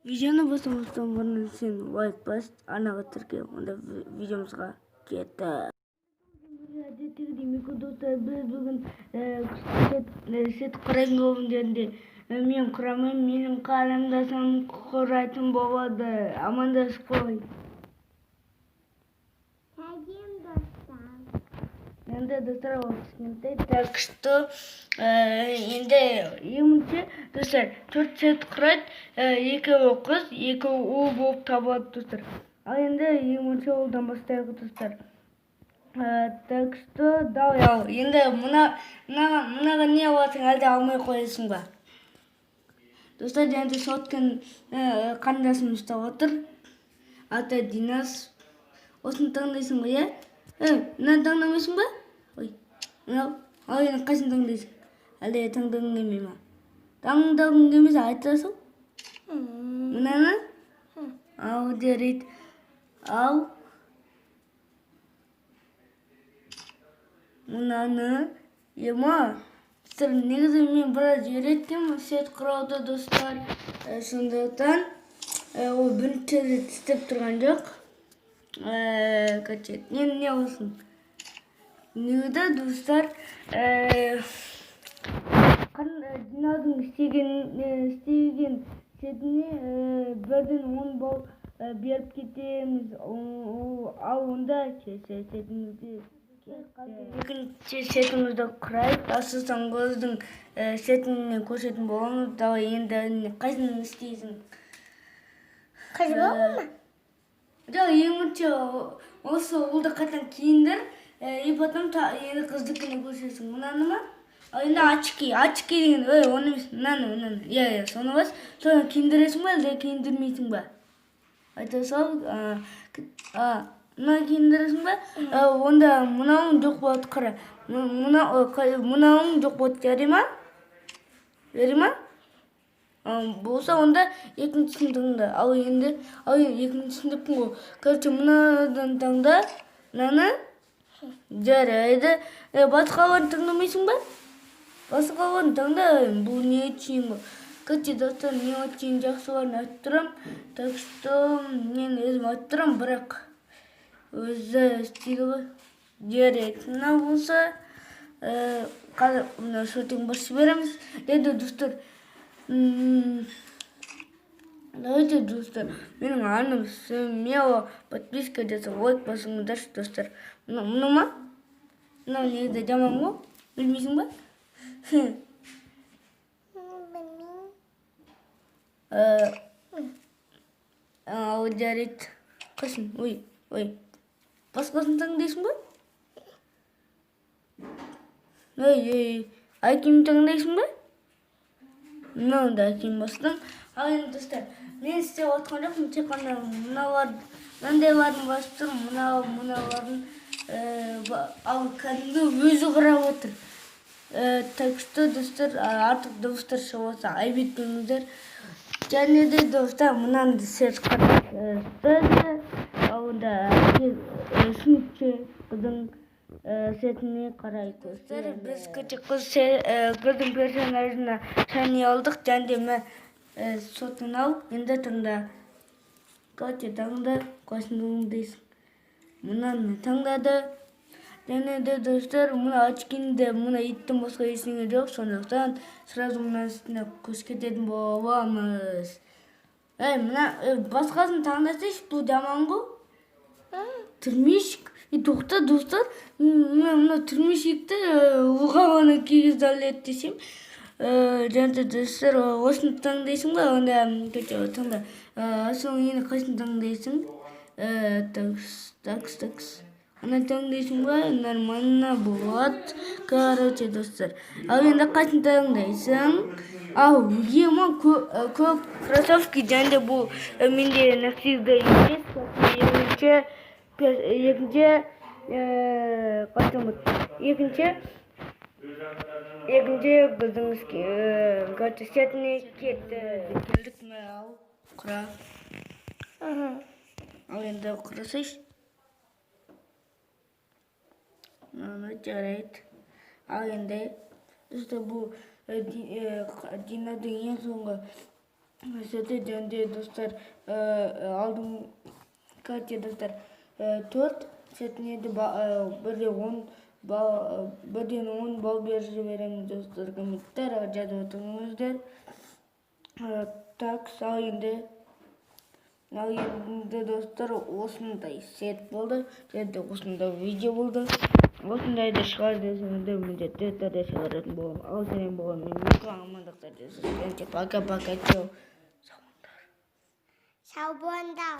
Видеоны бастамастан бұрын сен лайк бас, арнаға тіркел, онда видеомызға кетті. Әдеттегідей микро достар, біз бүгін сет құрайтын бөлімдерінде мен құрамын, менің қарындасым құрайтын болады. Амандасып қой. Енді достар, ол кішкентай, так что енді емінше достар 4 сет құрайды, 2 қыз, 2 ұл болып табылады достар. Ал енді емінше олдан бастайық достар. Так что давай ал. Енді мұнаға не аласың, әлде алмай қоясың ба? Достар, енді соткан қарындасым ұстап отыр. Аты Динас. Осыны таңдайсың ба, иә? Мынаны таңдамайсың ба? Ой, мынау. Ал енді қайсын таңдайсың? Әлде таңдағың келмей ма? Таңдағың келмесе айтасың? Мынаны? Ал жарайды. Ал мынаны. Ема, негізі мен біраз үйреттім сет құрауды достар. Сондықтан ол бірінші рет істеп тұрған жоқ. Качет. Не болсын? Негізі достар, Динадың істеген сетіне 1-10 балл беріп кетеміз. Ал онда сетімізді екінші сетімізді құрайық. Асылсан көздің сетінен көрсетін боламыз. Давай енді қайсын істейсің? Қажы болу ма? Жоқ, емінше осы ұлды қайтан киіндір, и потом енді қыздікіне көрсесің. Мынаны ма? Енді очки деген, оны емес, мынаны. Иә, соны бас. Соны киіндіресің ба, әлде киіндірмейсің ба? Айта сал. Мына киіндіресің ба? Онда мынауың жоқ болады, қара. Мынауың жоқ болады, жарай ма? Жарай ма? Болса, онда екінші сыныптыңда. Ал енді екінші сыныптың ғой. Короче, мынадан таңда, мынаны жарайды. Басқаларын таңдамайсың ба? Басқаларын таңда, бұл не үшін ғой. Короче, достар, мен очень жақсыларын айтып тұрам. Так что мен өзім айтып тұрам, бірақ өзі істейді ғой. Жарайды. Мына болса, қазір мына шотың басшы береміз. Деді достар, давайте, достар, менің арным смело подписка жасап, лайк басыңыздаршы, достар. Мұны ма? Мынау негізі жаман ғой? Білмейсің ба? Ал жарайды. Қайсын? Ой. Басқасын таңдайсың ба? Айким таңдайсың ба? Мынау да айким бастым. Ал енді достар, мен істеп отқан жоқпын, тек қана мынандайларын басып тұрмын, мыналарын ал кәдімгі өзі құрап отыр. Так что, достар, артық дауыстар шығып отса айып етпеңіздер. Және де достар, мынаны сет құрайды. Онда сыныпшы қыздың сетіне қарай көстер. Біз қыздың персонажына шәне алдық. Және мен сотын ал, енді таңда. Қате таңда, қасын таңдайсың. Мынаны таңдады. Және де достар, мұна очкинді, мұна иттің басқа есіңе жоқ. Сондықтан сразу мұна үстіне көз кететін боламыз. Мұна басқасын таңдасайшы, бұл жаман ғой. Түрмешік. Тоқта достар, мұна түрмешекті ұғағаны кегіз дәлет десем. Және достар, осыны таңдайсың ба? Онда таңда. Соң ені қайсын таңдайсың? Такс. Оны таңдайсың ба? Нормально болады. Короче, достар. Ал енді қайсын таңдайсың? Ау, ема көк кроссовки. Және бұл менде нәпсізді емес. Екінші біздің сетіне кетті. Келдік ме ал? Құра. Ал енді құрасайш. Жарайды. Ал енді бұл Динадың ең соңғы сәті жөнінде достар алдыңғы достар 4 сәтіне де бірден 10 балл беріп жібереміз достар. Комментарийға жазып отырыңыздар. Так, ал енді достар осындай сет болды, және осындай видео болды. Осындайды шығар десеңіздер міндетті түрде шығаратын боламын. Ал сәлем болған мен амандықтар жасаймын. Пока-пока. Чао. Сау болыңдар.